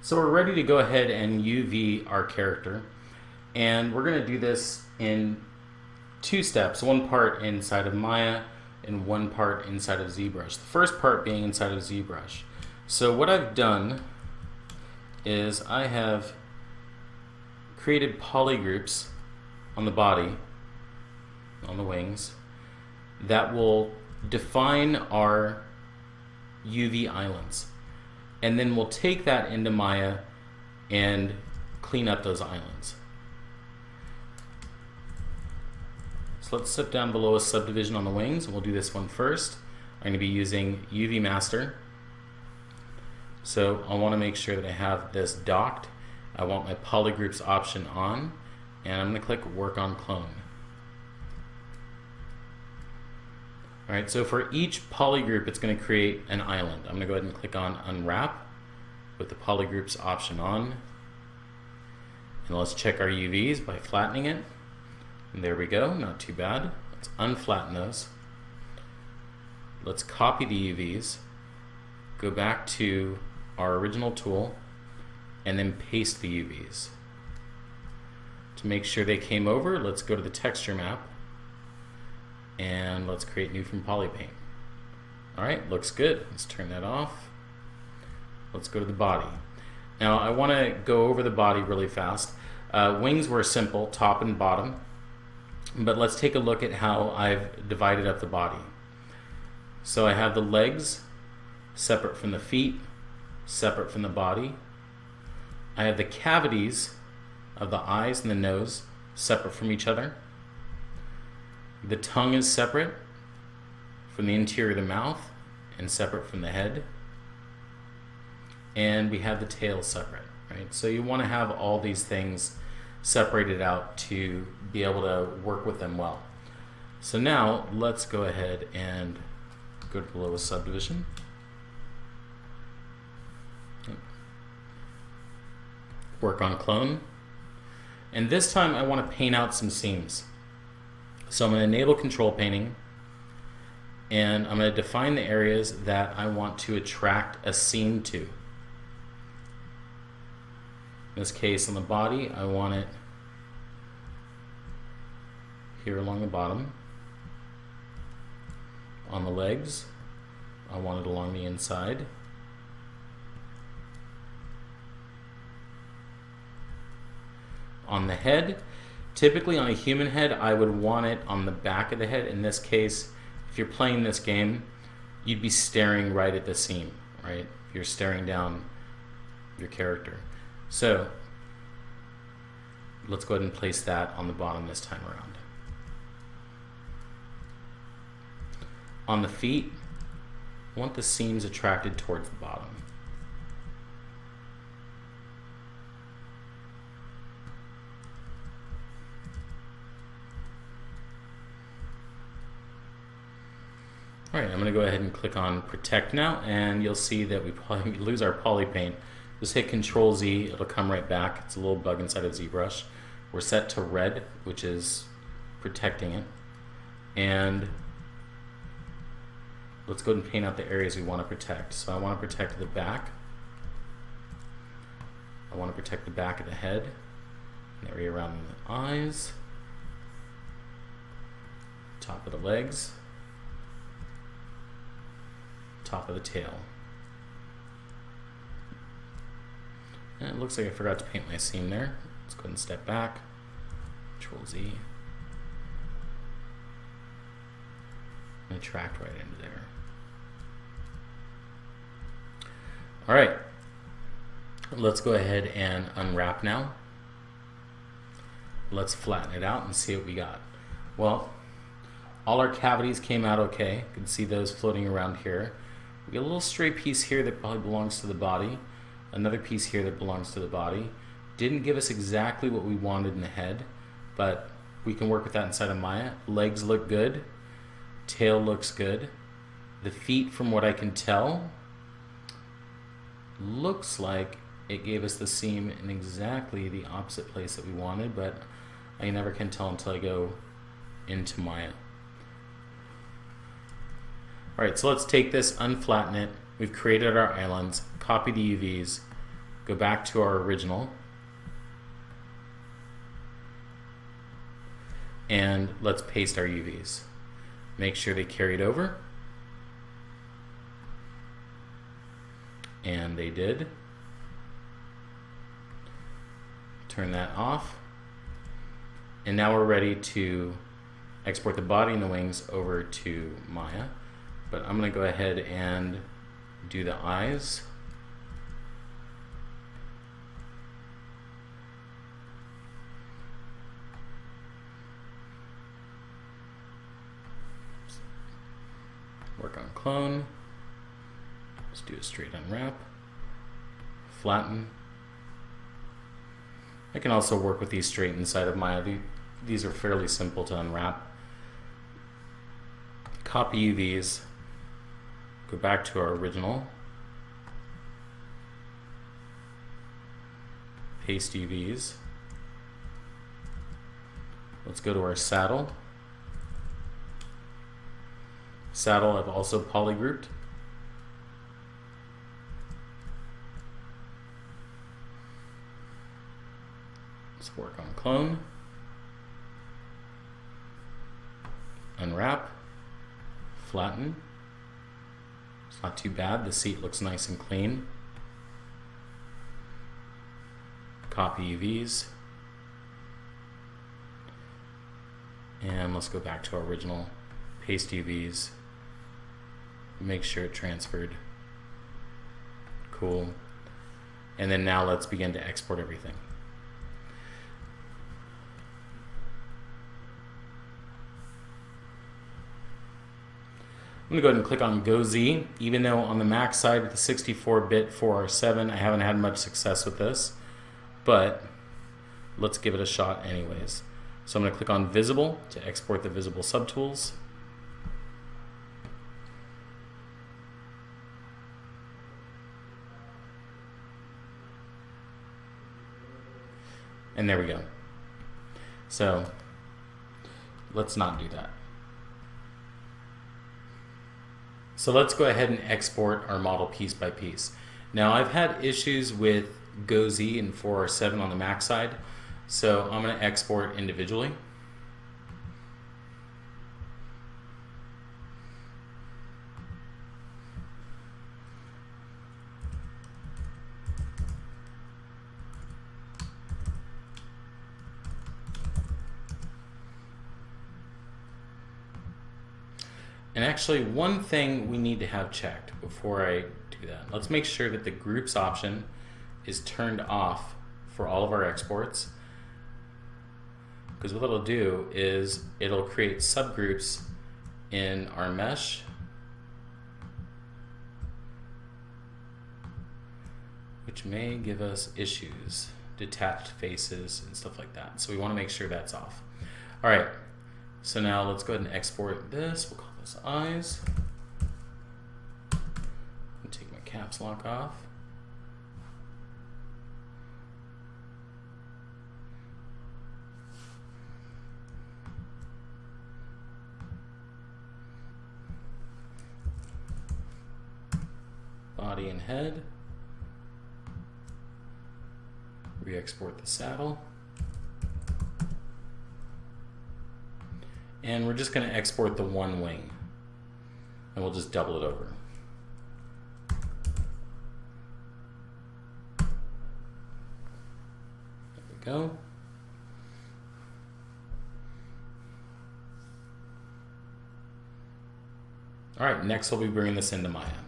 So we're ready to go ahead and UV our character, and we're going to do this in two steps, one part inside of Maya and one part inside of ZBrush. The first part being inside of ZBrush. So what I've done is I have created polygroups on the body, on the wings, that will define our UV islands. And then we'll take that into Maya and clean up those islands. So let's step down below a subdivision on the wings, and we'll do this one first. I'm going to be using UV Master. So I want to make sure that I have this docked. I want my polygroups option on, and I'm going to click Work on Clone. Alright, so for each polygroup it's going to create an island. I'm going to go ahead and click on Unwrap with the polygroups option on. And let's check our UVs by flattening it. And there we go, not too bad. Let's unflatten those. Let's copy the UVs, go back to our original tool, and then paste the UVs. To make sure they came over, let's go to the texture map and let's create new from Polypaint. Alright, looks good. Let's turn that off. Let's go to the body. Now I want to go over the body really fast. Wings were simple, top and bottom, but let's take a look at how I've divided up the body. So I have the legs separate from the feet, separate from the body. I have the cavities of the eyes and the nose separate from each other. The tongue is separate from the interior of the mouth and separate from the head. And we have the tail separate, right? So you want to have all these things separated out to be able to work with them well. So now let's go ahead and go to below a subdivision. Work on clone. And this time I want to paint out some seams. So I'm going to enable control painting, and I'm going to define the areas that I want to attract a seam to. In this case, on the body, I want it here along the bottom. On the legs, I want it along the inside. On the head, typically on a human head, I would want it on the back of the head. In this case, if you're playing this game, you'd be staring right at the seam, right? If you're staring down your character. So let's go ahead and place that on the bottom this time around. On the feet, I want the seams attracted towards the bottom. Alright, I'm going to go ahead and click on Protect now, and you'll see that we probably lose our Polypaint. Just hit Control Z, it'll come right back. It's a little bug inside of ZBrush. We're set to red, which is protecting it. And let's go ahead and paint out the areas we want to protect. So I want to protect the back. I want to protect the back of the head, an area around the eyes, top of the legs, top of the tail. And it looks like I forgot to paint my seam there. Let's go ahead and step back, Control Z, and attract right into there. Alright, let's go ahead and unwrap now. Let's flatten it out and see what we got. Well, all our cavities came out okay. You can see those floating around here. We got a little stray piece here that probably belongs to the body. Another piece here that belongs to the body. Didn't give us exactly what we wanted in the head, but we can work with that inside of Maya. Legs look good. Tail looks good. The feet, from what I can tell, looks like it gave us the seam in exactly the opposite place that we wanted, but I never can tell until I go into Maya. Alright, so let's take this, unflatten it. We've created our islands, copy the UVs, go back to our original, and let's paste our UVs. Make sure they carried over, and they did. Turn that off, and now we're ready to export the body and the wings over to Maya. But I'm going to go ahead and do the eyes. Work on clone. Let's do a straight unwrap. Flatten. I can also work with these straight inside of Maya. These are fairly simple to unwrap. Copy UVs. Go back to our original. Paste UVs. Let's go to our saddle. Saddle I've also polygrouped. Let's work on clone. Unwrap. Flatten. It's not too bad. The seat looks nice and clean. Copy UVs. And let's go back to our original. Paste UVs. Make sure it transferred. Cool. And then now let's begin to export everything. I'm going to go ahead and click on GoZ, even though on the Mac side with the 64-bit 4R7 I haven't had much success with this, but let's give it a shot anyways. So I'm going to click on Visible to export the visible subtools. And there we go. So let's not do that. So let's go ahead and export our model piece by piece. Now I've had issues with GoZ and 4R7 on the Mac side, so I'm going to export individually. And actually, one thing we need to have checked before I do that. Let's make sure that the groups option is turned off for all of our exports. Because what it'll do is it'll create subgroups in our mesh, which may give us issues, detached faces and stuff like that. So we want to make sure that's off. All right, so now let's go ahead and export this. We'll call this eyes. And take my caps lock off. Body and head. Re-export the saddle. And we're just going to export the one wing. And we'll just double it over. There we go. All right, next we'll be bringing this into Maya.